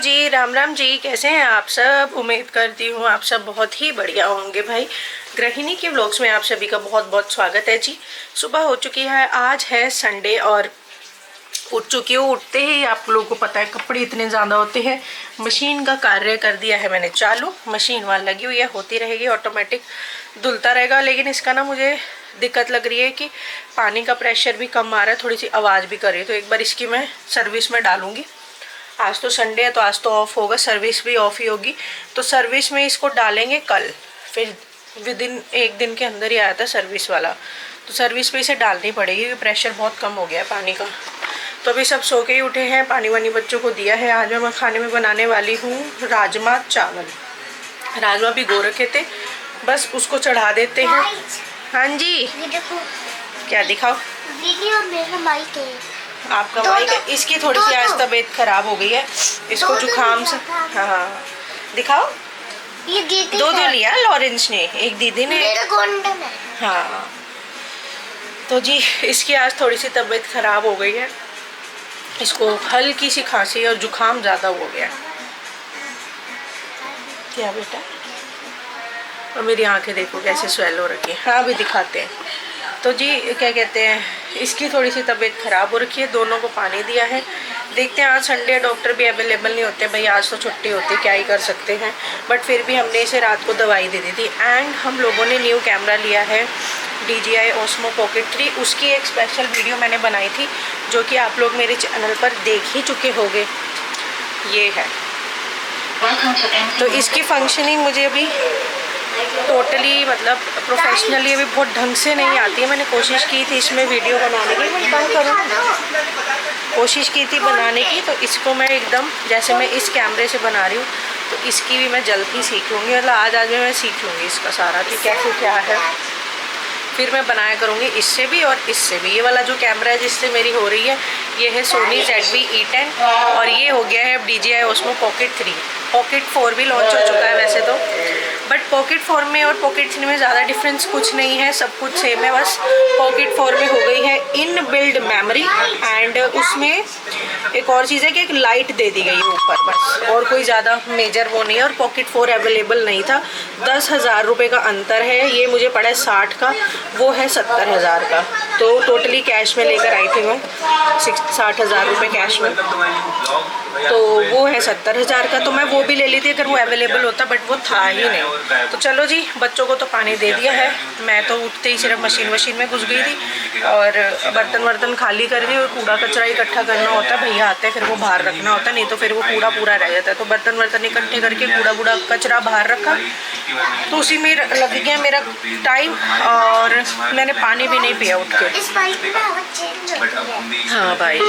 जी, राम राम जी। कैसे हैं आप सब? उम्मीद करती हूँ आप सब बहुत ही बढ़िया होंगे। भाई गृहिणी के व्लॉग्स में आप सभी का बहुत बहुत स्वागत है जी। सुबह हो चुकी है, आज है संडे और उठ चुकी हूँ। उठते ही आप लोगों को पता है कपड़े इतने ज़्यादा होते हैं। मशीन का कार्य कर दिया है मैंने चालू, मशीन वहाँ लगी हुई है, होती रहेगी, ऑटोमेटिक धुलता रहेगा। लेकिन इसका ना मुझे दिक्कत लग रही है कि पानी का प्रेशर भी कम आ रहा है, थोड़ी सी आवाज़ भी कर रही है। तो एक बार इसकी मैं सर्विस में डालूंगी। आज तो संडे है तो आज तो ऑफ होगा, सर्विस भी ऑफ ही होगी। तो सर्विस में इसको डालेंगे कल, फिर विद इन एक दिन के अंदर ही आया था सर्विस वाला। तो सर्विस पे इसे डालनी पड़ेगी क्योंकि प्रेशर बहुत कम हो गया है पानी का। तो अभी सब सो के ही उठे हैं, पानी वानी बच्चों को दिया है। आज मैं खाने में बनाने वाली हूँ राजमा चावल। राजमा भिगो रखे थे, बस उसको चढ़ा देते हैं। हाँ जी, ये देखो क्या दिखाओ? वीडियो मेरा माइक है। आपका माइक है। इसकी थोड़ी सी आज तबीयत खराब हो गई है, इसको जुकाम से। हाँ दिखाओ। ये दीदी दो लिया लॉरेंस ने, एक दीदी ने। मेरा गोल्डन है। हाँ तो जी इसकी आज थोड़ी सी तबीयत खराब हो गई है, इसको हल्की सी खांसी और जुकाम ज़्यादा हो गया। क्या बेटा? और मेरी आंखें देखो कैसे स्वेल हो रखी है। हाँ अभी दिखाते हैं। तो जी क्या कहते हैं, इसकी थोड़ी सी तबीयत ख़राब हो रखी है। दोनों को पानी दिया है। देखते हैं, आज संडे डॉक्टर भी अवेलेबल नहीं होते भाई, आज तो छुट्टी होती, क्या ही कर सकते हैं। बट फिर भी हमने इसे रात को दवाई दे दी थी। एंड हम लोगों ने न्यू कैमरा लिया है DJI Osmo Pocket 3। उसकी एक स्पेशल वीडियो मैंने बनाई थी जो कि आप लोग मेरे चैनल पर देख ही चुके होंगे। ये है। तो इसकी फंक्शनिंग मुझे अभी टोटली मतलब प्रोफेशनली अभी बहुत ढंग से नहीं आती है। मैंने कोशिश की थी इसमें वीडियो बनाने की, मैं बंद करूँ, कोशिश की थी बनाने की। तो इसको मैं एकदम जैसे मैं इस कैमरे से बना रही हूँ तो इसकी भी मैं जल्द ही सीख लूँगी। मतलब आज में मैं सीख लूँगी इसका सारा कि कैसे क्या है। फिर मैं बनाया करूँगी इससे भी और इससे भी। ये वाला जो कैमरा है जिससे मेरी हो रही है ये है Sony ZV-E10 और ये हो गया है DJI Osmo Pocket 3। Pocket 4 भी लॉन्च हो चुका है वैसे तो, बट Pocket 4 में और Pocket 3 में ज़्यादा डिफरेंस कुछ नहीं है, सब कुछ सेम है। बस Pocket 4 में हो गई है इन बिल्ड मेमोरी एंड उसमें एक और चीज़ है कि एक लाइट दे दी गई है ऊपर, बस और कोई ज़्यादा मेजर वो नहीं है। और Pocket 4 अवेलेबल नहीं था, 10,000 रुपये का अंतर है। ये मुझे पड़ा है 60 का, वो है 70,000 का। तो टोटली कैश में लेकर आई थी मैं 60,000 रुपये कैश में, तो वो है 70,000 का। तो मैं वो भी ले ली थी अगर वो अवेलेबल होता, बट वो था ही नहीं। तो चलो जी, बच्चों को तो पानी दे दिया है। मैं तो उठते ही सिर्फ मशीन में घुस गई थी और बर्तन वर्तन खाली कर दी। और कूड़ा कचरा इकट्ठा करना होता है, भैया आते हैं फिर वो बाहर रखना होता है, नहीं तो फिर वो कूड़ा पूरा रह जाता है। तो बर्तन वर्तन इकट्ठे करके कूड़ा कचरा बाहर रखा, तो उसी में लग गया मेरा टाइम और मैंने पानी भी नहीं पिया उठ के। इस बाइक में आवाज चेंज हो रही है। हाँ भाई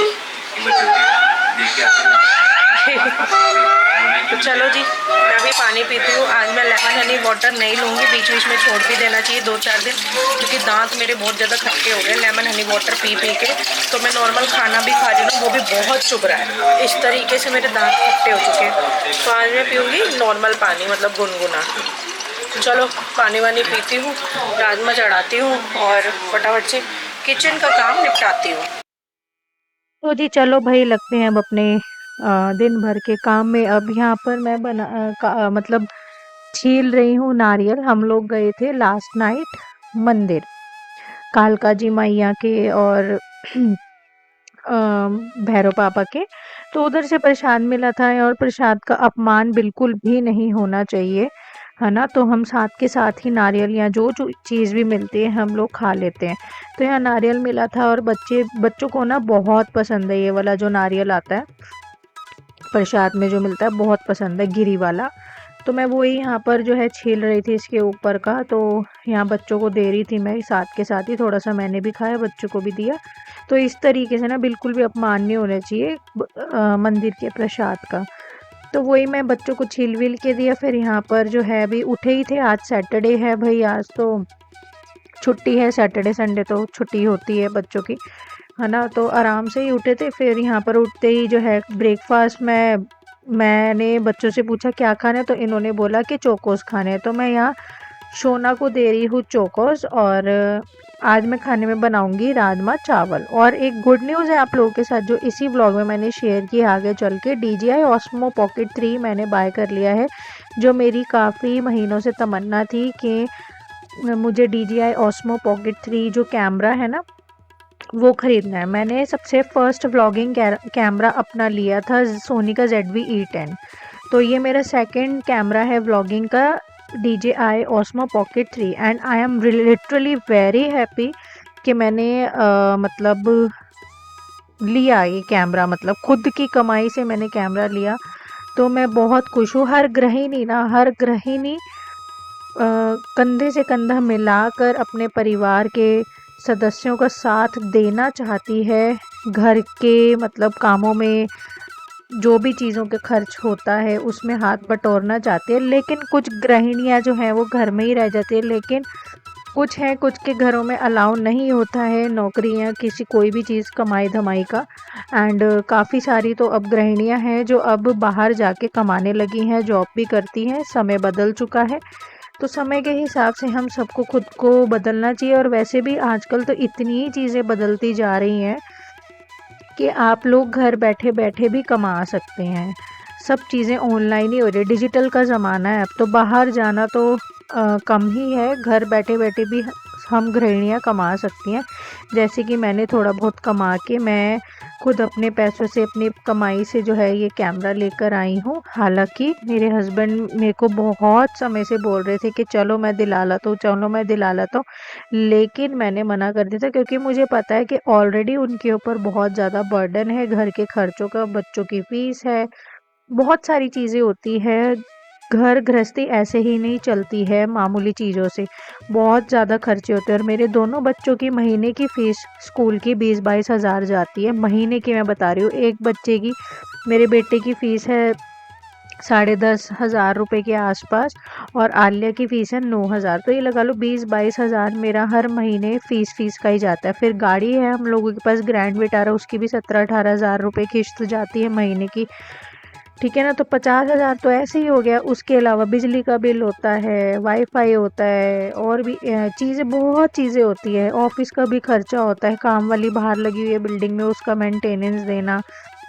तो चलो जी, मैं भी पानी पीती हूँ। आज मैं लेमन हनी वाटर नहीं लूँगी, बीच बीच में छोड़ भी देना चाहिए 2-4 दिन, क्योंकि दांत मेरे बहुत ज़्यादा खट्टे हो गए लेमन हनी वाटर पी के। तो मैं नॉर्मल खाना भी खा रही हूँ, वो भी बहुत चुभ रहा है, इस तरीके से मेरे दांत खट्टे हो चुके हैं। तो आज मैं पीऊँगी नॉर्मल पानी, मतलब गुनगुना। चलो पानी वानी पीती हूँ, राजमा चढ़ाती हूँ और फटाफट से किचन का काम निपटाती हूँ। तो जी चलो भाई, लगते हैं अब अपने दिन भर के काम में। अब यहाँ पर मैं मतलब छील रही हूँ नारियल। हम लोग गए थे लास्ट नाइट मंदिर कालका जी मैया के और भैरव पापा के। तो उधर से प्रसाद मिला था और प्रसाद का अपमान बिल्कुल भी नहीं होना चाहिए, है ना। तो हम साथ के साथ ही नारियल या जो चीज़ भी मिलती है हम लोग खा लेते हैं। तो यहाँ नारियल मिला था और बच्चों को ना बहुत पसंद है ये वाला जो नारियल आता है प्रसाद में जो मिलता है, बहुत पसंद है गिरी वाला। तो मैं वही यहाँ पर जो है छील रही थी इसके ऊपर का, तो यहाँ बच्चों को दे रही थी मैं साथ के साथ ही। थोड़ा सा मैंने भी खाया, बच्चों को भी दिया। तो इस तरीके से ना बिल्कुल भी अपमान नहीं होना चाहिए मंदिर के प्रसाद का। तो वही मैं बच्चों को छील विल के दिया। फिर यहाँ पर जो है अभी उठे ही थे, आज सैटरडे है भाई, आज तो छुट्टी है, सैटरडे संडे तो छुट्टी होती है बच्चों की, है ना। तो आराम से ही उठे थे। फिर यहाँ पर उठते ही जो है ब्रेकफास्ट मैंने बच्चों से पूछा क्या खाना है, तो इन्होंने बोला कि चोकोस खाने हैं। तो मैं यहाँ शोना को दे रही हूँ चोकोस। और आज मैं खाने में बनाऊंगी राजमा चावल। और एक गुड न्यूज़ है आप लोगों के साथ जो इसी व्लॉग में मैंने शेयर की आगे चल के, DJI Osmo Pocket 3 मैंने बाय कर लिया है। जो मेरी काफ़ी महीनों से तमन्ना थी कि मुझे DJI Osmo Pocket 3 जो कैमरा है ना वो ख़रीदना है। मैंने सबसे फर्स्ट व्लॉगिंग कैमरा अपना लिया था सोनी का ZV-E10। तो ये मेरा सेकंड कैमरा है व्लॉगिंग का, DJI Osmo Pocket 3। And I am literally very happy कि मैंने मतलब लिया ये कैमरा, मतलब खुद की कमाई से मैंने कैमरा लिया। तो मैं बहुत खुश हूँ। हर गृहिणी कंधे से कंधा मिलाकर अपने परिवार के सदस्यों का साथ देना चाहती है। घर के मतलब कामों में जो भी चीज़ों के खर्च होता है उसमें हाथ बटोरना चाहती है। लेकिन कुछ गृहिणियाँ जो हैं वो घर में ही रह जाती है। लेकिन कुछ के घरों में अलाउ नहीं होता है नौकरी या किसी कोई भी चीज़ कमाई धमाई का। एंड काफ़ी सारी तो अब गृहिणियाँ हैं जो अब बाहर जाके कमाने लगी हैं, जॉब भी करती हैं। समय बदल चुका है, तो समय के हिसाब से हम सबको खुद को बदलना चाहिए। और वैसे भी आजकल तो इतनी ही चीज़ें बदलती जा रही हैं कि आप लोग घर बैठे बैठे भी कमा सकते हैं। सब चीज़ें ऑनलाइन ही हो रही है, डिजिटल का ज़माना है। अब तो बाहर जाना तो कम ही है, घर बैठे बैठे भी हम गृहिणियाँ कमा सकती हैं। जैसे कि मैंने थोड़ा बहुत कमा के मैं खुद अपने पैसों से अपनी कमाई से जो है ये कैमरा लेकर आई हूँ। हालांकि मेरे हस्बैंड मेरे को बहुत समय से बोल रहे थे कि चलो मैं दिला लाता हूँ, चलो मैं दिला लाता हूँ, लेकिन मैंने मना कर दिया था क्योंकि मुझे पता है कि ऑलरेडी उनके ऊपर बहुत ज़्यादा बर्डन है घर के खर्चों का, बच्चों की फ़ीस है, बहुत सारी चीज़ें होती है। घर गृहस्थी ऐसे ही नहीं चलती है मामूली चीज़ों से, बहुत ज़्यादा खर्चे होते हैं। और मेरे दोनों बच्चों की महीने की फ़ीस स्कूल की 20-22 हज़ार जाती है, महीने की मैं बता रही हूँ। एक बच्चे की, मेरे बेटे की फ़ीस है 10,500 रुपये के आसपास और आलिया की फ़ीस है 9,000। तो ये लगा लो 20-22 हज़ार मेरा हर महीने फ़ीस का ही जाता है। फिर गाड़ी है हम लोगों के पास ग्रैंड विटारा, उसकी भी 17-18 हज़ार रुपये किश्त जाती है महीने की, ठीक है ना। तो 50,000 तो ऐसे ही हो गया। उसके अलावा बिजली का बिल होता है, वाईफाई होता है, और भी चीज़ें, बहुत चीज़ें होती है। ऑफिस का भी खर्चा होता है, काम वाली बाहर लगी हुई है बिल्डिंग में, उसका मेंटेनेंस देना,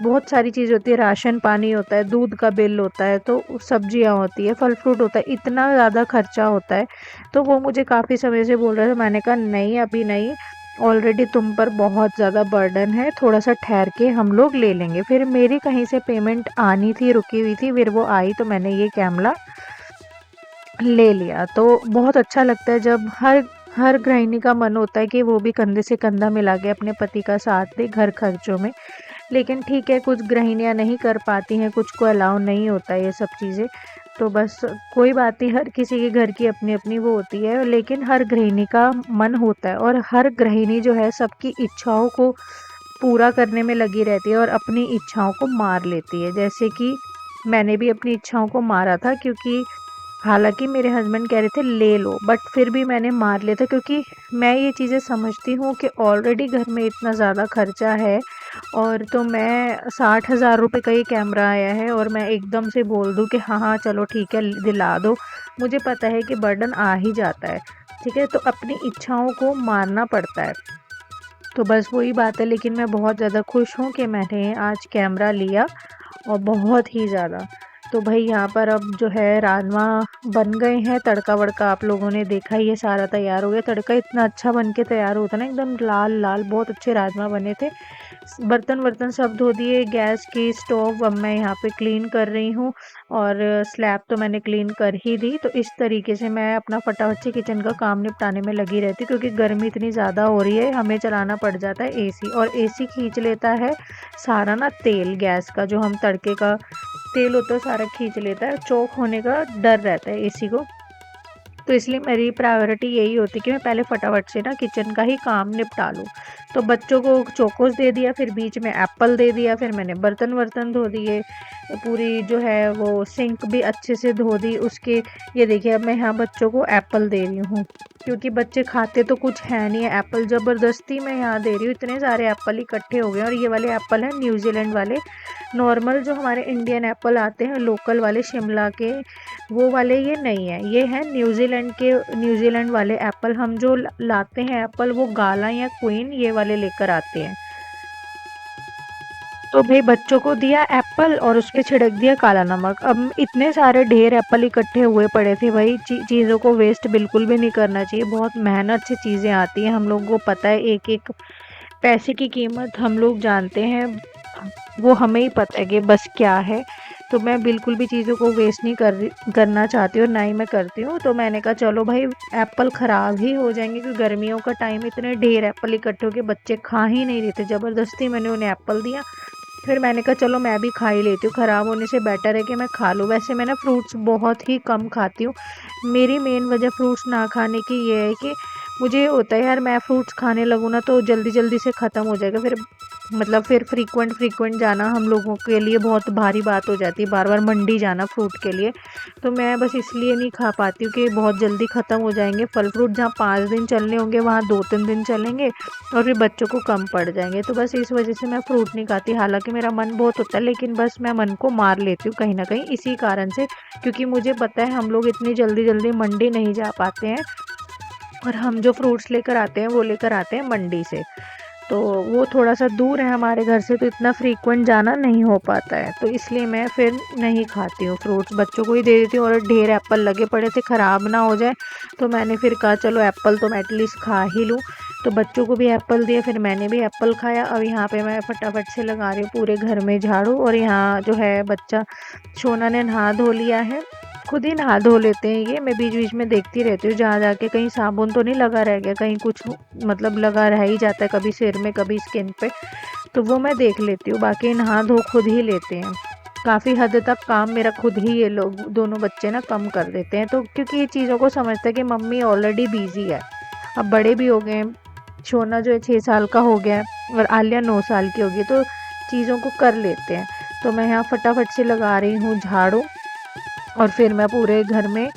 बहुत सारी चीज़ होती है। राशन पानी होता है, दूध का बिल होता है, तो सब्जियां होती है, फल फ्रूट होता है, इतना ज़्यादा खर्चा होता है। तो वो मुझे काफ़ी समय से बोल रहे थे, मैंने कहा नहीं अभी नहीं, ऑलरेडी तुम पर बहुत ज़्यादा बर्डन है, थोड़ा सा ठहर के हम लोग ले लेंगे। फिर मेरी कहीं से पेमेंट आनी थी, रुकी हुई थी, फिर वो आई तो मैंने ये कैमरा ले लिया। तो बहुत अच्छा लगता है जब हर गृहिणी का मन होता है कि वो भी कंधे से कंधा मिला के अपने पति का साथ दे घर खर्चों में। लेकिन ठीक है, कुछ गृहिणियाँ नहीं कर पाती हैं, कुछ को अलाउ नहीं होता ये सब चीज़ें, तो बस कोई बात नहीं, हर किसी के घर की अपनी अपनी वो होती है। लेकिन हर गृहिणी का मन होता है और हर गृहिणी जो है सबकी इच्छाओं को पूरा करने में लगी रहती है और अपनी इच्छाओं को मार लेती है। जैसे कि मैंने भी अपनी इच्छाओं को मारा था, क्योंकि हालांकि मेरे हस्बैंड कह रहे थे ले लो, बट फिर भी मैंने मार लिया था, क्योंकि मैं ये चीज़ें समझती हूँ कि ऑलरेडी घर में इतना ज़्यादा खर्चा है। और तो मैं 60,000 रुपये का ही कैमरा आया है और मैं एकदम से बोल दूँ कि हाँ हाँ चलो ठीक है दिला दो, मुझे पता है कि बर्डन आ ही जाता है, ठीक है। तो अपनी इच्छाओं को मारना पड़ता है, तो बस वही बात है। लेकिन मैं बहुत ज़्यादा खुश हूँ कि मैंने आज कैमरा लिया, और बहुत ही ज़्यादा। तो भाई यहाँ पर अब जो है राजमा बन गए हैं, तड़का वड़का आप लोगों ने देखा, ये सारा तैयार हो गया। तड़का इतना अच्छा बन के तैयार होता ना, एकदम लाल लाल, बहुत अच्छे राजमा बने थे। बर्तन सब धो दिए, गैस की स्टोव अब मैं यहाँ पे क्लीन कर रही हूँ, और स्लैब तो मैंने क्लीन कर ही दी। तो इस तरीके से मैं अपना फटाफट से किचन का काम निपटाने में लगी रहती, क्योंकि गर्मी इतनी ज़्यादा हो रही है, हमें चलाना पड़ जाता है एसी, और एसी खींच लेता है सारा ना तेल, गैस का जो हम तड़के का तेल होता है सारा खींच लेता है, चौक होने का डर रहता है एसी को। तो इसलिए मेरी प्रायोरिटी यही होती है कि मैं पहले फटाफट से ना किचन का ही काम निपटा लूँ। तो बच्चों को चोकोस दे दिया, फिर बीच में एप्पल दे दिया, फिर मैंने बर्तन वर्तन धो दिए, पूरी जो है वो सिंक भी अच्छे से धो दी उसके। ये देखिए अब मैं यहाँ बच्चों को एप्पल दे रही हूँ, क्योंकि बच्चे खाते तो कुछ है नहीं है। एप्पल ज़बरदस्ती मैं यहाँ दे रही हूँ, इतने सारे एप्पल इकट्ठे हो गए हैं। और ये वाले एप्पल हैं न्यूजीलैंड वाले, नॉर्मल जो हमारे इंडियन एप्पल आते हैं लोकल वाले शिमला के, वो वाले ये नहीं है, ये है न्यूजीलैंड के, न्यूजीलैंड वाले एप्पल। हम जो लाते हैं एप्पल वो गाला या क्वीन ये वाले लेकर आते हैं। तो भाई बच्चों को दिया एप्पल और उस पे छिड़क दिया काला नमक। अब इतने सारे ढेर एप्पल इकट्ठे हुए पड़े थे भाई, चीज़ों को वेस्ट बिल्कुल भी नहीं करना चाहिए। बहुत मेहनत से चीज़ें आती हैं, हम लोगों को पता है, एक एक पैसे की कीमत हम लोग जानते हैं, वो हमें ही पता है कि बस क्या है। तो मैं बिल्कुल भी चीज़ों को वेस्ट नहीं करना चाहती और ना ही मैं करती हूँ। तो मैंने कहा चलो भाई एप्पल ख़राब ही हो जाएंगे, क्योंकि गर्मियों का टाइम, इतने ढेर एप्पल इकट्ठे होके बच्चे खा ही नहीं रहे थे, ज़बरदस्ती मैंने उन्हें एप्पल दिया। फिर मैंने कहा चलो मैं भी खा ही लेती हूँ, ख़राब होने से बेटर है कि मैं खा लूँ। वैसे मैं ना फ्रूट्स बहुत ही कम खाती हूँ। मेरी मेन वजह फ्रूट्स ना खाने की ये है कि मुझे ये होता है यार, मैं फ्रूट्स खाने लगूँ ना तो जल्दी जल्दी से ख़त्म हो जाएगा, फिर मतलब फिर फ्रीक्वेंट जाना हम लोगों के लिए बहुत भारी बात हो जाती है, बार बार मंडी जाना फ्रूट के लिए। तो मैं बस इसलिए नहीं खा पाती हूँ कि बहुत जल्दी ख़त्म हो जाएंगे फल फ्रूट। जहाँ 5 दिन चलने होंगे वहाँ 2-3 दिन चलेंगे और फिर बच्चों को कम पड़ जाएंगे। तो बस इस वजह से मैं फ्रूट नहीं खाती। हालांकि मेरा मन बहुत होता है, लेकिन बस मैं मन को मार लेती हूँ कहीं ना कहीं इसी कारण से, क्योंकि मुझे पता है हम लोग इतनी जल्दी जल्दी मंडी नहीं जा पाते हैं, और हम जो फ्रूट्स लेकर आते हैं वो लेकर आते हैं मंडी से। तो वो थोड़ा सा दूर है हमारे घर से, तो इतना फ्रीक्वेंट जाना नहीं हो पाता है, तो इसलिए मैं फिर नहीं खाती हूँ फ्रूट्स, बच्चों को ही दे देती हूँ। और ढेर एप्पल लगे पड़े थे, ख़राब ना हो जाए, तो मैंने फिर कहा चलो एप्पल तो मैं एटलीस्ट खा ही लूँ। तो बच्चों को भी एप्पल दिया, फिर मैंने भी एप्पल खाया। अब यहाँ पे मैं फटाफट से लगा रही हूँ पूरे घर में झाड़ू। और यहाँ जो है बच्चा शोना ने नहा धो लिया है, खुद ही नहा धो लेते हैं ये। मैं बीच बीच में देखती रहती हूँ जहाँ जाके कहीं साबुन तो नहीं लगा रह गया, कहीं कुछ मतलब लगा रह ही जाता है, कभी सिर में कभी स्किन पे, तो वो मैं देख लेती हूँ। बाकी नहा धो खुद ही लेते हैं, काफ़ी हद तक काम मेरा खुद ही ये लोग दोनों बच्चे ना कम कर देते हैं। तो क्योंकि ये चीज़ों को समझते हैं कि मम्मी ऑलरेडी बिजी है, अब बड़े भी हो गए हैं, शोना जो है 6 साल का हो गया है और आलिया 9 साल की हो गई, तो चीज़ों को कर लेते हैं। तो मैं यहाँ फटाफट से लगा रही हूँ झाड़ू, और फिर मैं पूरे घर में,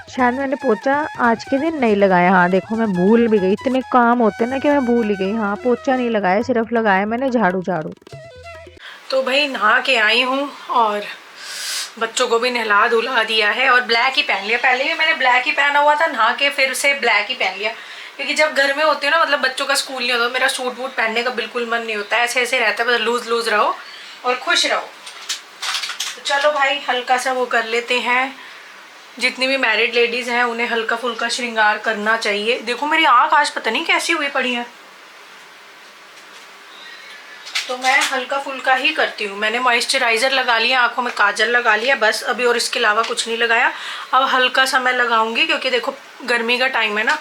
शायद मैंने पोछा आज के दिन नहीं लगाया, हाँ देखो मैं भूल भी गई, इतने काम होते हैं ना कि मैं भूल ही गई। हाँ पोछा नहीं लगाया, सिर्फ लगाया मैंने झाड़ू। तो भाई नहा के आई हूँ और बच्चों को भी नहला धुला दिया है और ब्लैक ही पहन लिया। पहले भी मैंने ब्लैक ही पहना हुआ था, नहा के फिर से ब्लैक ही पहन लिया, क्योंकि जब घर में होती हूँ ना, मतलब बच्चों का स्कूल नहीं होता, मेरा सूट वूट पहनने का बिल्कुल मन नहीं होता है, ऐसे ऐसे रहता है, बस लूज लूज रहो और खुश रहो। तो चलो भाई हल्का सा वो कर लेते हैं, जितनी भी मैरिड लेडीज़ हैं उन्हें हल्का फुल्का श्रृंगार करना चाहिए। देखो मेरी आँख आज पता नहीं कैसी हुई पड़ी है, तो मैं हल्का फुल्का ही करती हूँ। मैंने मॉइस्चराइज़र लगा लिया, आँखों में काजल लगा लिया बस अभी, और इसके अलावा कुछ नहीं लगाया। अब हल्का सा मैं लगाऊंगी, क्योंकि देखो गर्मी का टाइम है ना,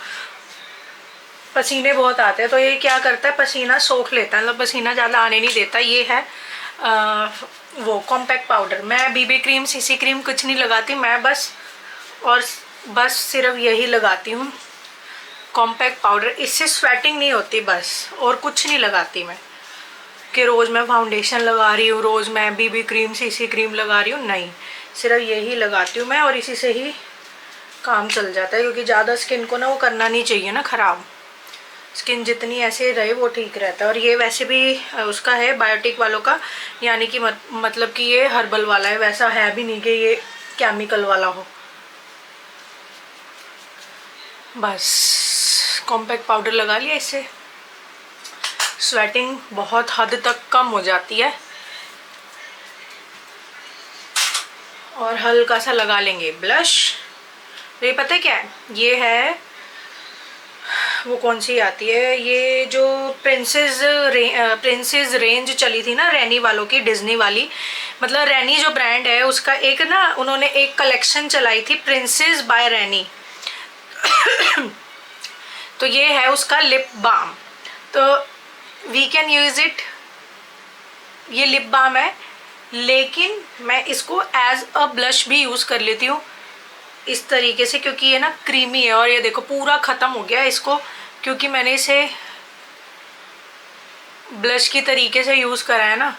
पसीने बहुत आते हैं, तो ये क्या करता है पसीना सोख लेता है, मतलब पसीना ज़्यादा आने नहीं देता। ये है वो कॉम्पैक्ट पाउडर। मैं बीबी क्रीम सीसी क्रीम कुछ नहीं लगाती, मैं बस सिर्फ यही लगाती हूँ कॉम्पैक्ट पाउडर। इससे स्वेटिंग नहीं होती बस, और कुछ नहीं लगाती मैं, कि रोज़ मैं फाउंडेशन लगा रही हूँ, रोज़ मैं बीबी क्रीम सीसी क्रीम लगा रही हूँ, नहीं, सिर्फ यही लगाती हूँ मैं, और इसी से ही काम चल जाता है। क्योंकि ज़्यादा स्किन को ना वो करना नहीं चाहिए ना ख़राब, स्किन जितनी ऐसे रहे वो ठीक रहता है। और ये वैसे भी उसका है बायोटिक वालों का, यानी कि मतलब कि ये हर्बल वाला है, वैसा है भी नहीं कि ये केमिकल वाला हो। बस कॉम्पैक्ट पाउडर लगा लिया, इससे स्वेटिंग बहुत हद तक कम हो जाती है। और हल्का सा लगा लेंगे ब्लश। ये पता है क्या है, ये है वो कौन सी आती है, ये जो प्रिंसेस रेंज चली थी ना रैनी वालों की, डिज्नी वाली, मतलब रैनी जो ब्रांड है उसका एक ना उन्होंने एक कलेक्शन चलाई थी प्रिंसेस बाय रैनी। तो ये है उसका लिप बाम, तो वी कैन यूज़ इट, ये लिप बाम है, लेकिन मैं इसको एज अ ब्लश भी यूज़ कर लेती हूँ इस तरीके से, क्योंकि ये ना क्रीमी है। और ये देखो पूरा ख़त्म हो गया इसको, क्योंकि मैंने इसे ब्लश की तरीके से यूज़ करा है ना,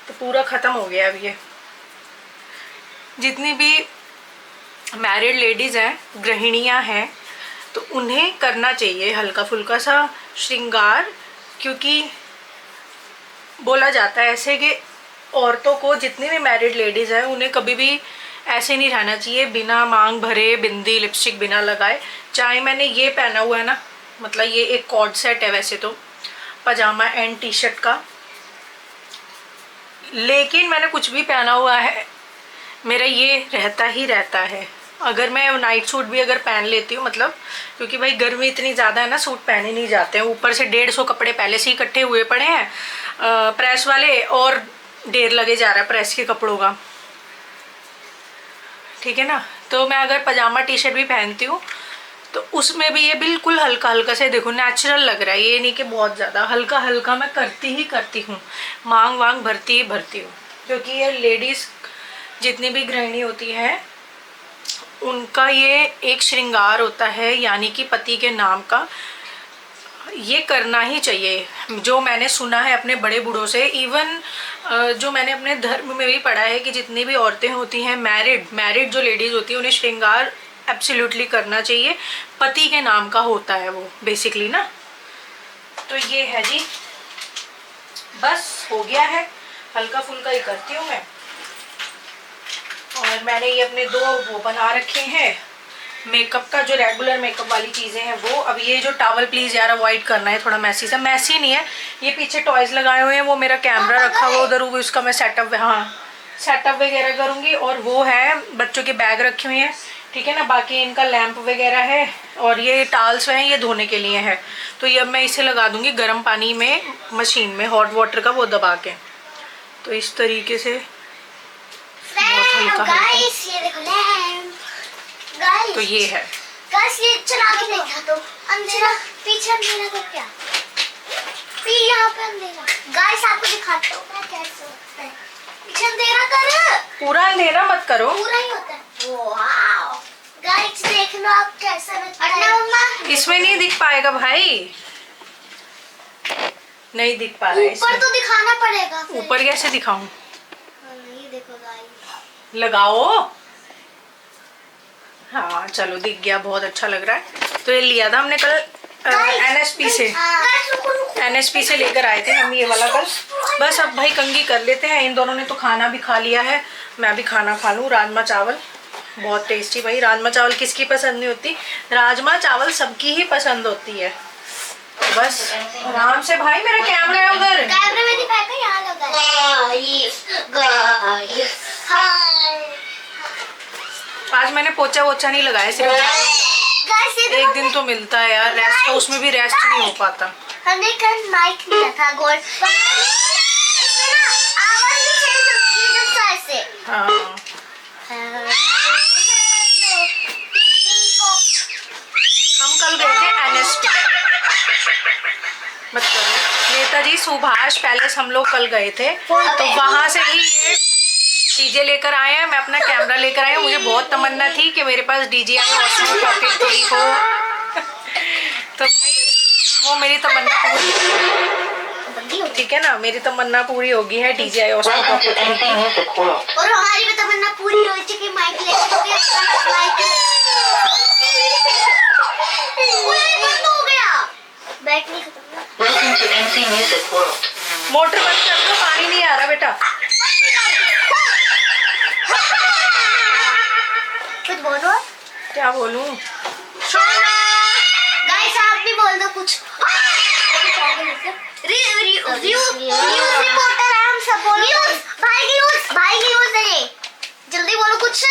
तो पूरा ख़त्म हो गया अब ये। जितनी भी मैरिड लेडीज़ हैं, गृहिणियाँ हैं, तो उन्हें करना चाहिए हल्का फुल्का सा श्रृंगार, क्योंकि बोला जाता है ऐसे कि औरतों को, जितनी भी मैरिड लेडीज़ हैं, उन्हें कभी भी ऐसे नहीं रहना चाहिए बिना मांग भरे, बिंदी लिपस्टिक बिना लगाए। चाहे मैंने ये पहना हुआ है ना, मतलब ये एक कॉर्ड सेट है वैसे तो, पजामा एंड टी शर्ट का, लेकिन मैंने कुछ भी पहना हुआ है मेरा ये रहता ही रहता है। अगर मैं नाइट सूट भी अगर पहन लेती हूँ, मतलब क्योंकि भाई गर्मी इतनी ज़्यादा है ना, सूट पहने नहीं जाते हैं, ऊपर से 150 कपड़े पहले से ही इकट्ठे हुए पड़े हैं प्रेस वाले, और ढेर लगे जा रहा है प्रेस के कपड़ों का, ठीक है ना। तो मैं अगर पजामा टी शर्ट भी पहनती हूँ तो उसमें भी ये बिल्कुल हल्का हल्का से, देखो नेचुरल लग रहा है, ये नहीं कि बहुत ज़्यादा, हल्का हल्का मैं करती हूँ, मांग वांग भरती हूँ, क्योंकि ये लेडीज़ जितनी भी गृहिणी होती है उनका ये एक श्रृंगार होता है, यानी कि पति के नाम का, ये करना ही चाहिए। जो मैंने सुना है अपने बड़े बूढ़ों से, इवन जो मैंने अपने धर्म में भी पढ़ा है कि जितनी भी औरतें होती हैं मैरिड जो लेडीज़ होती हैं, उन्हें श्रृंगार एब्सोल्युटली करना चाहिए, पति के नाम का होता है वो बेसिकली ना। तो ये है जी, बस हो गया है, हल्का फुल्का ही करती हूँ मैं। और मैंने ये अपने 2 वो बना रखे हैं मेकअप का, जो रेगुलर मेकअप वाली चीज़ें हैं वो। अब ये जो टॉवल प्लीज़ यार अवॉइड करना है, थोड़ा मैसी सा, मैसी नहीं है, ये पीछे टॉयज़ लगाए हुए हैं, वो मेरा कैमरा रखा हुआ उधर, वो उसका मैं सेटअप, हाँ सेटअप वगैरह करूँगी। और वो है बच्चों के बैग रखे हुए हैं, ठीक है ना, बाकी इनका लैंप वगैरह है, और ये टाल्स हैं, ये धोने के लिए है। तो ये अब मैं इसे लगा दूँगी गर्म पानी में, मशीन में हॉट वाटर का वो दबा के, तो इस तरीके से बहुत हल्का गाइस ये देखो लैंप, गाइस तो ये है। गाइस ये चला के देखा तो अंधेरा, पीछे अंधेरा कर क्या, फिर यहाँ पे अंधेरा। गाइस आपको दिखाता हूँ मैं कैसे होता है, पीछे अंधेरा कर, पूरा अंधेरा मत करो, पूरा ही होता है। वाओ गाइस देख लो आप कैसा लगता है। मम्मा इसमें नहीं दिख पाएगा भाई, नहीं दिख पा रहा है ऊपर तो दिखाना पड़ेगा फिर। ऊपर कैसे दिखाऊं? नहीं देखो गाइस, लगाओ, हाँ चलो दिख गया, बहुत अच्छा लग रहा है। तो ये लिया था हमने कल NSP से, NSP से लेकर आए थे हम ये वाला कल। बस अब भाई कंघी कर लेते हैं, इन दोनों ने तो खाना भी खा लिया है, मैं भी खाना खा लूँ। राजमा चावल बहुत टेस्टी, भाई राजमा चावल किसकी पसंद नहीं होती, राजमा चावल सबकी ही पसंद होती है। तो बस आराम से, भाई मेरा कैमरा है उधर, कैमरे में दिखाएगा, यहाँ लगा है। गाइस हाय, आज मैंने पोछा वोछा नहीं लगाया, सिर्फ गाइस ये एक दिन तो मिलता है यार रेस्ट, तो उसमें भी रेस्ट नहीं हो पाता। हमने कल माइक लिया था गोल्ड, इसमें ना आवाज भी चेंज होती है जब साइड से। हाँ हम कल गए थे NSP, मत करो, नेताजी सुभाष पैलेस हम लोग कल गए थे, तो वहां से ही ये चीजें लेकर आए हैं। मैं अपना कैमरा लेकर आई हूँ, मुझे बहुत तमन्ना थी कि मेरे पास DJI Osmo Pocket 3 हो, तो भाई वो मेरी तमन्ना पूरी, ठीक है ना, मेरी तमन्ना पूरी होगी है DJI Osmo Pocket 3 की। और हमारी भी तमन्ना पूरी हो चुकी, माइक लेके माइक बंद हो गया, बैटरी खत्म। मोटर बंद कर दो, पानी नहीं आ रहा बेटा। कुछ बोलो, क्या बोलूं? गाइस आप भी बोल दो कुछ। रिपोर्टर है हम सब, बोलो भाई की न्यूज़ है, जल्दी बोलो कुछ।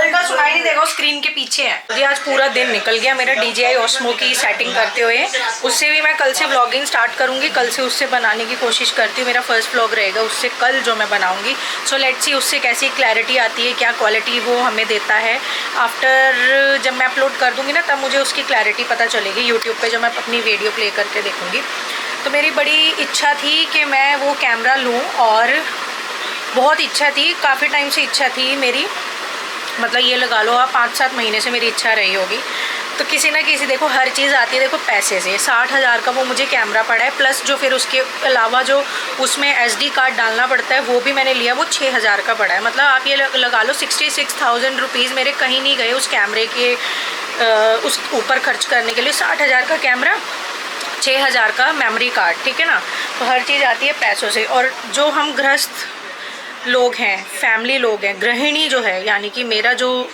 उनका सुनाई नहीं देगा, स्क्रीन के पीछे है। मुझे आज पूरा दिन निकल गया मेरा DJI Osmo की सेटिंग करते हुए, उससे भी मैं कल से व्लॉगिंग स्टार्ट करूंगी, कल से उससे बनाने की कोशिश करती हूँ, मेरा फर्स्ट व्लॉग रहेगा उससे कल जो मैं बनाऊंगी। सो लेट्स सी उससे कैसी क्लैरिटी आती है, क्या क्वालिटी वो हमें देता है। आफ्टर जब मैं अपलोड कर दूँगी ना, तब मुझे उसकी क्लैरिटी पता चलेगी यूट्यूब पर, जब मैं अपनी वीडियो प्ले करके देखूँगी। तो मेरी बड़ी इच्छा थी कि मैं वो कैमरा लूँ, और बहुत इच्छा थी, काफ़ी टाइम से इच्छा थी मेरी, मतलब ये लगा लो आप 5-7 महीने से मेरी इच्छा रही होगी। तो किसी ना किसी, देखो हर चीज़ आती है देखो पैसे से। 60,000 का वो मुझे कैमरा पड़ा है, प्लस जो फिर उसके अलावा जो उसमें SD कार्ड डालना पड़ता है वो भी मैंने लिया, वो 6,000 का पड़ा है। मतलब आप ये लगा लो 66,000 रुपीज़ मेरे कहीं नहीं गए उस कैमरे के उस ऊपर खर्च करने के लिए 60,000 का कैमरा, 6,000 का मेमोरी कार्ड, ठीक है ना। तो हर चीज़ आती है पैसों से। और जो हम गृहस्थ लोग हैं, फैमिली लोग हैं, गृहिणी जो है, यानी कि मेरा जो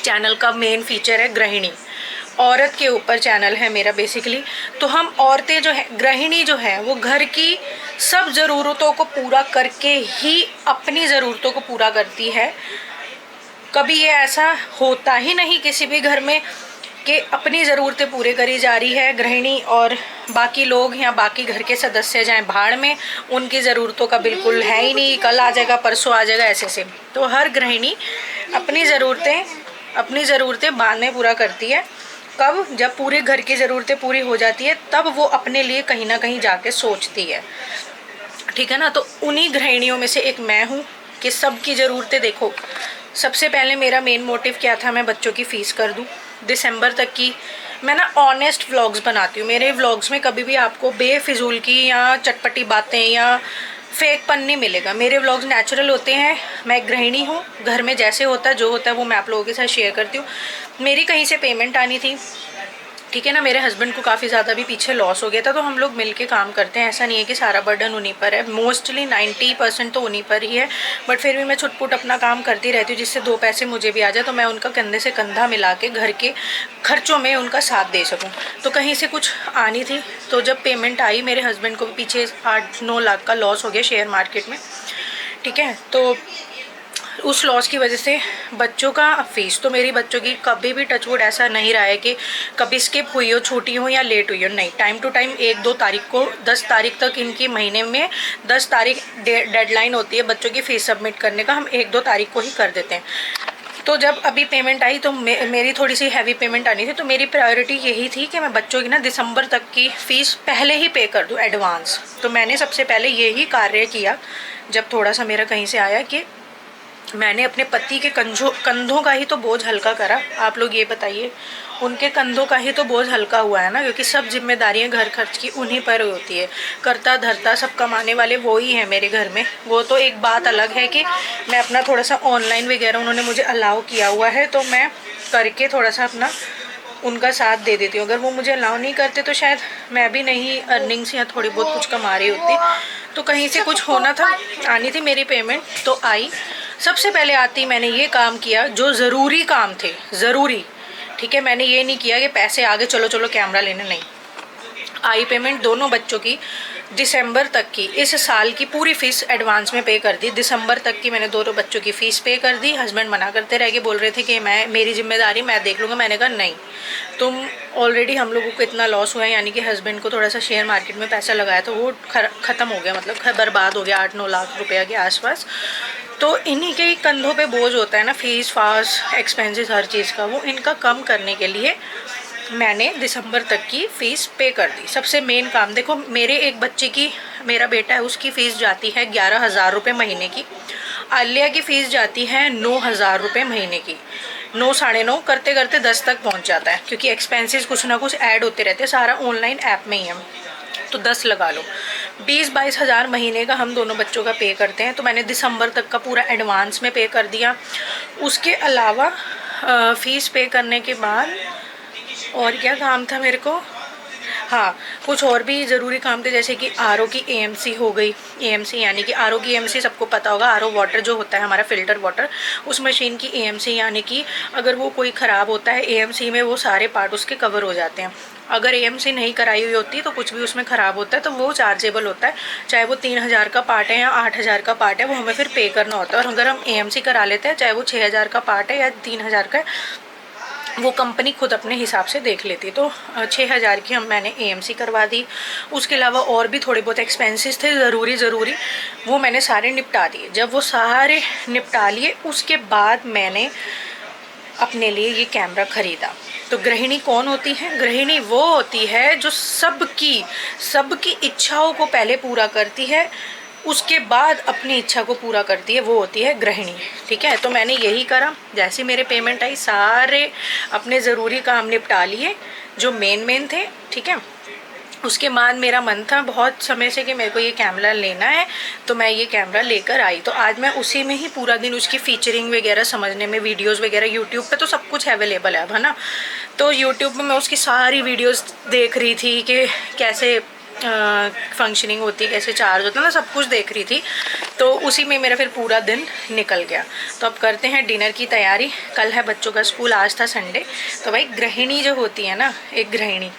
चैनल का मेन फीचर है गृहिणी, औरत के ऊपर चैनल है मेरा बेसिकली। तो हम औरतें जो है, गृहिणी जो है, वो घर की सब ज़रूरतों को पूरा करके ही अपनी ज़रूरतों को पूरा करती है। कभी ये ऐसा होता ही नहीं किसी भी घर में कि अपनी ज़रूरतें पूरे करी जा रही है गृहिणी और बाकी लोग या बाकी घर के सदस्य जाएं भाड़ में, उनकी ज़रूरतों का बिल्कुल है ही नहीं, कल आ जाएगा परसों आ जाएगा ऐसे से। तो हर गृहिणी अपनी ज़रूरतें बाद में पूरा करती है। कब? जब पूरे घर की ज़रूरतें पूरी हो जाती है तब वो अपने लिए कहीं ना कहीं जाके सोचती है, ठीक है ना। तो उन्हीं गृहिणियों में से एक मैं हूँ कि सबकी ज़रूरतें देखो। सबसे पहले मेरा मेन मोटिव क्या था, मैं बच्चों की फ़ीस कर दूँ दिसंबर तक की। मैं ना ऑनेस्ट व्लॉग्स बनाती हूँ, मेरे व्लॉग्स में कभी भी आपको बेफिजूल की या चटपटी बातें या फेकपन नहीं मिलेगा। मेरे व्लॉग्स नेचुरल होते हैं। मैं एक गृहिणी हूँ, घर में जैसे होता है जो होता है वो मैं आप लोगों के साथ शेयर करती हूँ। मेरी कहीं से पेमेंट आनी थी, ठीक है ना। मेरे हस्बैंड को काफ़ी ज़्यादा भी पीछे लॉस हो गया था, तो हम लोग मिलके काम करते हैं। ऐसा नहीं है कि सारा बर्डन उन्हीं पर है, मोस्टली 90% तो उन्हीं पर ही है। बट फिर भी मैं छुटपुट अपना काम करती रहती हूँ जिससे 2 पैसे मुझे भी आ जाए, तो मैं उनका कंधे से कंधा मिला के घर के खर्चों में उनका साथ दे सकूँ। तो कहीं से कुछ आनी थी, तो जब पेमेंट आई, मेरे हस्बैंड को पीछे 8-9 लाख का लॉस हो गया शेयर मार्केट में, ठीक है। तो उस लॉस की वजह से बच्चों का फ़ीस तो मेरी बच्चों की कभी भी टचवुड ऐसा नहीं रहा है कि कभी स्किप हुई हो, छूटी हो या लेट हुई हो, नहीं। टाइम टू टाइम 1-2 तारीख को, 10 तारीख तक इनकी महीने में 10 तारीख डेडलाइन होती है बच्चों की फ़ीस सबमिट करने का, हम 1-2 तारीख को ही कर देते हैं। तो जब अभी पेमेंट आई तो मेरी थोड़ी सी हैवी पेमेंट आनी थी, तो मेरी प्रायोरिटी यही थी कि मैं बच्चों की ना दिसंबर तक की फ़ीस पहले ही पे कर दूँ एडवांस। तो मैंने सबसे पहले यही कार्य किया जब थोड़ा सा मेरा कहीं से आया कि मैंने अपने पति के कंधों का ही तो बोझ हल्का करा। आप लोग ये बताइए, उनके कंधों का ही तो बोझ हल्का हुआ है ना, क्योंकि सब जिम्मेदारियां घर खर्च की उन्हीं पर होती है। करता धरता सब कमाने वाले वो ही हैं मेरे घर में। वो तो एक बात अलग है कि मैं अपना थोड़ा सा ऑनलाइन वगैरह उन्होंने मुझे अलाउ किया हुआ है, तो मैं करके थोड़ा सा अपना उनका साथ दे देती हूँ। अगर वो मुझे अलाउ नहीं करते तो शायद मैं भी नहीं अर्निंग्स या थोड़ी बहुत कुछ कमा रही होती। तो कहीं से कुछ होना था, आनी थी मेरी पेमेंट, तो आई। सबसे पहले आती मैंने ये काम किया जो ज़रूरी काम थे, ज़रूरी, ठीक है। मैंने ये नहीं किया कि पैसे आगे चलो चलो कैमरा लेने, नहीं। आई पेमेंट दोनों बच्चों की दिसंबर तक की, इस साल की पूरी फ़ीस एडवांस में पे कर दी। दिसंबर तक की मैंने दोनों बच्चों की फ़ीस पे कर दी। हस्बैंड मना करते रह गए, बोल रहे थे कि मेरी जिम्मेदारी मैं देख लूँगा। मैंने कहा नहीं, तुम ऑलरेडी हम लोगों को इतना लॉस हुआ है, यानी कि हस्बैंड को थोड़ा सा शेयर मार्केट में पैसा लगाया तो वो ख़त्म हो गया, मतलब बर्बाद हो गया 8-9 लाख रुपया के आसपास। तो इन्हीं के कंधों पे बोझ होता है ना, फ़ीस फास एक्सपेंसेस हर चीज़ का, वो इनका कम करने के लिए मैंने दिसंबर तक की फ़ीस पे कर दी। सबसे मेन काम देखो, मेरे एक बच्चे की, मेरा बेटा है, उसकी फ़ीस जाती है 11,000 रुपये महीने की। आलिया की फ़ीस जाती है 9,000 रुपये महीने की। 9 साढ़े 9 करते करते 10 तक पहुंच जाता है, क्योंकि एक्सपेंसेस कुछ ना कुछ ऐड होते रहते हैं, सारा ऑनलाइन ऐप में ही है। तो 10 लगा लो, 20-22 हज़ार महीने का हम दोनों बच्चों का पे करते हैं। तो मैंने दिसंबर तक का पूरा एडवांस में पे कर दिया। उसके अलावा फ़ीस पे करने के बाद और क्या काम था मेरे को, हाँ, कुछ और भी ज़रूरी काम थे, जैसे कि आरओ की एएमसी हो गई। एएमसी यानी कि आरओ की एएमसी सबको पता होगा, आरओ वाटर जो होता है हमारा फ़िल्टर वाटर, उस मशीन की एएमसी, यानी कि अगर वो कोई ख़राब होता है एएमसी में, वो सारे पार्ट उसके कवर हो जाते हैं। अगर एएमसी नहीं कराई हुई होती तो कुछ भी उसमें ख़राब होता है तो वो चार्जेबल होता है, चाहे वो 3,000 का पार्ट है या 8,000 का पार्ट है, वो हमें फिर पे करना होता है। और अगर हम एएमसी करा लेते हैं, चाहे वो 6,000 का पार्ट है या 3,000 का, वो कंपनी खुद अपने हिसाब से देख लेती है। तो 6,000 की मैंने एएमसी करवा दी। उसके अलावा और भी थोड़े बहुत एक्सपेंसेस थे ज़रूरी, वो मैंने सारे निपटा दिए। जब वो सारे निपटा लिए, उसके बाद मैंने अपने लिए ये कैमरा ख़रीदा। तो गृहिणी कौन होती है? गृहिणी वो होती है जो सबकी इच्छाओं को पहले पूरा करती है, उसके बाद अपनी इच्छा को पूरा करती है, वो होती है गृहिणी, ठीक है। तो मैंने यही करा। जैसे मेरे पेमेंट आई, सारे अपने ज़रूरी काम निपटा लिए जो मेन थे, ठीक है। उसके बाद मेरा मन था बहुत समय से कि मेरे को ये कैमरा लेना है, तो मैं ये कैमरा लेकर आई। तो आज मैं उसी में ही पूरा दिन उसकी फ़ीचरिंग वगैरह समझने में, वीडियोस वगैरह यूट्यूब पे तो सब कुछ अवेलेबल है ना, तो यूट्यूब पे मैं उसकी सारी वीडियोस देख रही थी कि कैसे फंक्शनिंग होती है, कैसे चार्ज होता है ना, सब कुछ देख रही थी। तो उसी में मेरा फिर पूरा दिन निकल गया। तो अब करते हैं डिनर की तैयारी। कल है बच्चों का स्कूल, आज था संडे। तो भाई गृहिणी जो होती है ना, एक गृहिणी,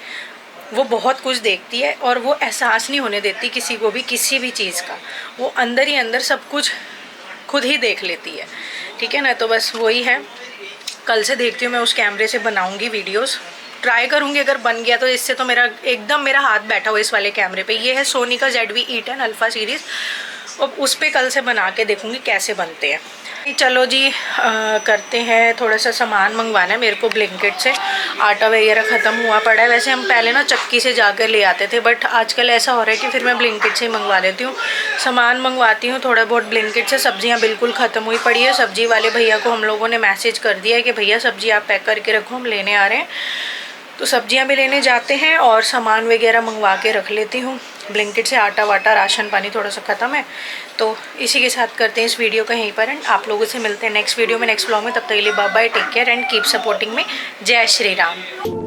वो बहुत कुछ देखती है और वो एहसास नहीं होने देती किसी को भी किसी भी चीज़ का। वो अंदर ही अंदर सब कुछ खुद ही देख लेती है, ठीक है ना। तो बस वही है, कल से देखती हूँ मैं उस कैमरे से बनाऊँगी वीडियोज़, ट्राई करूँगी। अगर बन गया तो इससे तो मेरा एकदम मेरा हाथ बैठा हुआ इस वाले कैमरे पे। ये है सोनी का ZV-E10 अल्फ़ा सीरीज़, और उस पर कल से बना के देखूँगी कैसे बनते हैं। चलो जी, करते हैं। थोड़ा सा सामान मंगवाना है मेरे को ब्लिंकिट से। आटा वगैरह ख़त्म हुआ पड़ा है। वैसे हम पहले ना चक्की से जाकर ले आते थे, बट आजकल ऐसा हो रहा है कि फिर मैं ब्लिंकिट से ही मंगवा लेती हूँ। सामान मंगवाती हूँ थोड़ा बहुत ब्लिंकिट से। सब्जियाँ बिल्कुल ख़त्म हुई पड़ी है। सब्जी वाले भैया को हम लोगों ने मैसेज कर दिया है कि भैया सब्ज़ी आप पैक करके रखो, हम लेने आ रहे हैं। तो सब्जियां भी लेने जाते हैं और सामान वगैरह मंगवा के रख लेती हूँ ब्लिंकिट से। आटा वाटा राशन पानी थोड़ा सा ख़त्म है। तो इसी के साथ करते हैं इस वीडियो का यहीं पर एंड। आप लोगों से मिलते हैं नेक्स्ट वीडियो में, नेक्स्ट व्लॉग में। तब तक के लिए bye bye, take care and keep supporting me. जय श्री राम।